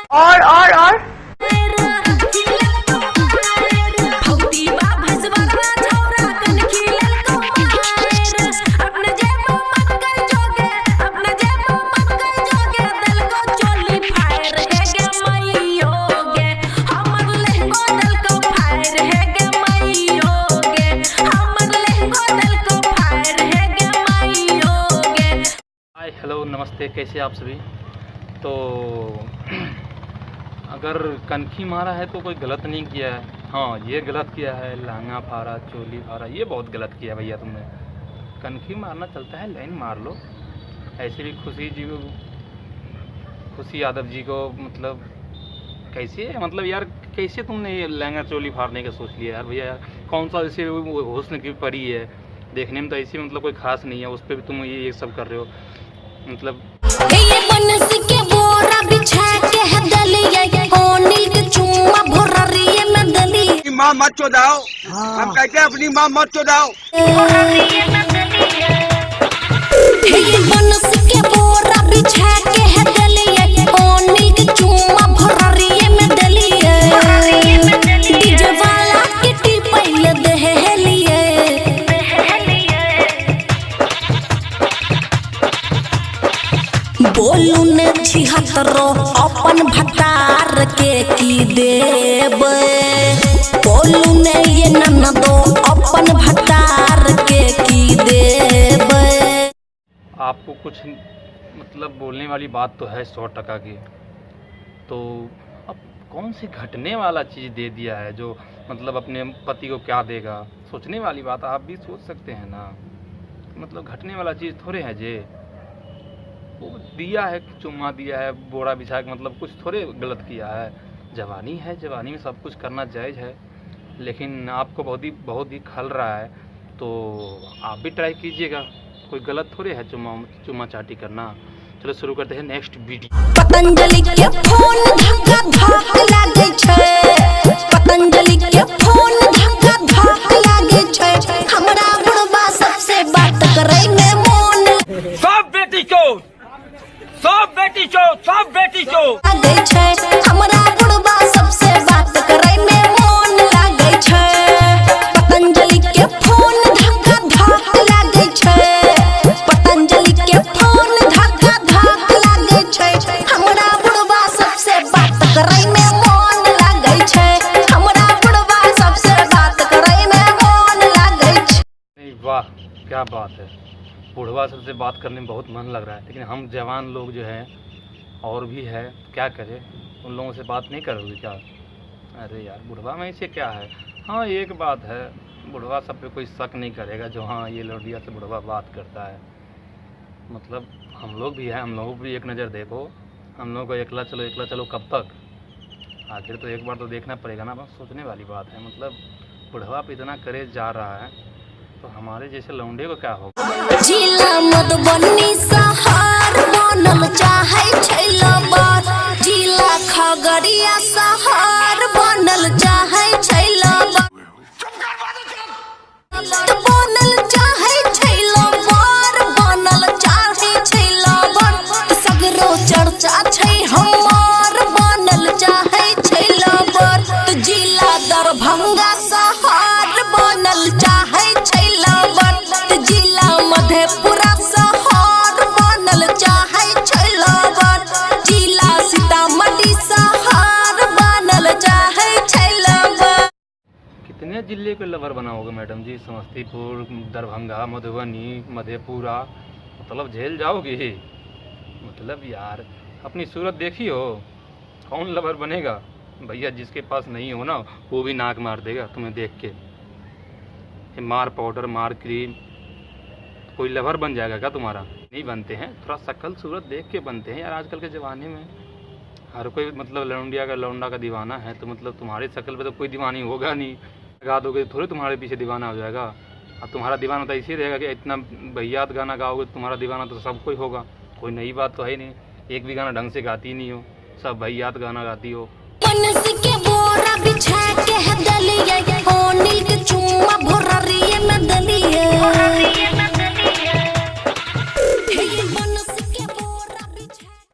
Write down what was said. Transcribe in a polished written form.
और हेलो नमस्ते, कैसे आप सभी। तो अगर कनखी मारा है तो कोई गलत नहीं किया है। हाँ, ये गलत किया है, लहंगा फाड़ा, चोली फाड़ा, ये बहुत गलत किया भैया तुमने। कनखी मारना चलता है, लाइन मार लो। ऐसे भी खुशी यादव जी को मतलब कैसे, मतलब यार कैसे तुमने ये लहंगा चोली फाड़ने का सोच लिया यार भैया। यार कौन सा ऐसे हुस्न की परी है, देखने में तो ऐसी मतलब कोई खास नहीं है, उस पर भी तुम ये सब कर रहे हो। मतलब ये बनस के बोरा बिछा के है दलिया कोनी के चुम्मा भोररिए में दली माँ मत चोदाओ। हम कहते हैं अपनी माँ मत चोदाओ। ये बनस के बोरा बिछा के है दलिया कोनी के चुम्मा भोररिए में दलिया डीजे वाला किटी पहले दहलिए बोलू ने छिहत्तरो अपन भटार के की देब। बोलू ने ये ननदो अपन भटार के की देब। आपको कुछ मतलब बोलने वाली बात तो है 100% की, तो अब कौन सी घटने वाला चीज़ दे दिया है जो मतलब अपने पति को क्या देगा। सोचने वाली बात आप भी सोच सकते हैं ना। मतलब घटने वाला चीज़ थोड़े है जे वो दिया है, चुम्मा दिया है, बोरा बिछा के, मतलब कुछ थोड़े गलत किया है। जवानी है, जवानी में सब कुछ करना जायज़ है, लेकिन आपको बहुत ही खल रहा है, तो आप भी ट्राई कीजिएगा। कोई गलत थोड़े है चुम्मा चाटी करना। चलो शुरू करते हैं नेक्स्ट वीडियो। पतंजलि के फोन धक्का धक लागे छै, पतंजलि के फोन धक्का धक लागे छै। हमरा बुढ़बा सबसे बात करे में मोन सब बेटी चोद, सब बेटी चोद, सब बेटी चोद लागे छै। हमरा बुढ़बा सबसे बात करे में मोन लागे छै। पतंजलि के फोन धक्का धक लागे छै, पतंजलि के फोन धक्का धक लागे छै। हमरा बुढ़बा सबसे बात करे में मोन लागे छै। हमरा बुढ़बा सबसे बात करे में मोन लागे छै। वाह क्या बात है, बुढ़वा सबसे बात करने में बहुत मन लग रहा है, लेकिन हम जवान लोग जो हैं और भी है, क्या करें, उन लोगों से बात नहीं करोगे क्या। अरे यार बुढ़वा में इसे क्या है। हाँ एक बात है, बुढ़वा सब पे कोई शक नहीं करेगा जो हाँ ये लौंडिया से बुढ़वा बात करता है। मतलब हम लोग भी हैं, हम लोगों को भी एक नज़र देखो। हम लोग को एकला चलो कब तक, आखिर तो एक बार तो देखना पड़ेगा ना। बस सोचने वाली बात है। मतलब बुढ़वा पे इतना करेज जा रहा है, तो हमारे जैसे लौंडे को क्या होगा। जिला मधुबनी शहर बनल चाहे छै लबर, जिला खगड़िया शहर बनल चाहे छै लबर, बनल चाहे छै लबर, बनल चाहे छै लबर। सगरो चर्चा छै हमर बनल चाहे छै लबर। जिला दरभंगा शहर बनल चाहे छै लबर, जिला मधेपुरा शहर बनल चाहे छै लबर, जिला सीतामढ़ी शहर बनल चाहे छै लबर। कितने जिले के लवर बनाओगे मैडम जी। समस्तीपुर, दरभंगा, मधुबनी, मधेपुरा, मतलब झेल जाओगे। मतलब यार अपनी सूरत देखी हो, कौन लवर बनेगा भैया। जिसके पास नहीं हो ना वो भी नाक मार देगा तुम्हें देख के। मार पाउडर, मार क्रीम, कोई लवर बन जाएगा क्या तुम्हारा। नहीं बनते हैं, थोड़ा शक्ल सूरत देख के बनते हैं यार। आजकल के ज़माने में हर कोई मतलब लौंडा का दीवाना है, तो मतलब तुम्हारी शक्ल पे तो कोई दीवानी होगा नहीं। गा दोगे थोड़े तुम्हारे पीछे दीवाना हो जाएगा। अब तुम्हारा दीवाना तो ऐसे ही रहेगा कि इतना भैयात गाना गाओगे, तुम्हारा दीवाना तो सब कोई होगा। कोई नई बात तो है नहीं, एक भी गाना ढंग से गाती नहीं हो, सब भैयात गाना गाती हो। बनस के बोरा बिछा के है दलिया कोनी के चुम्मा भोररिए में दलिया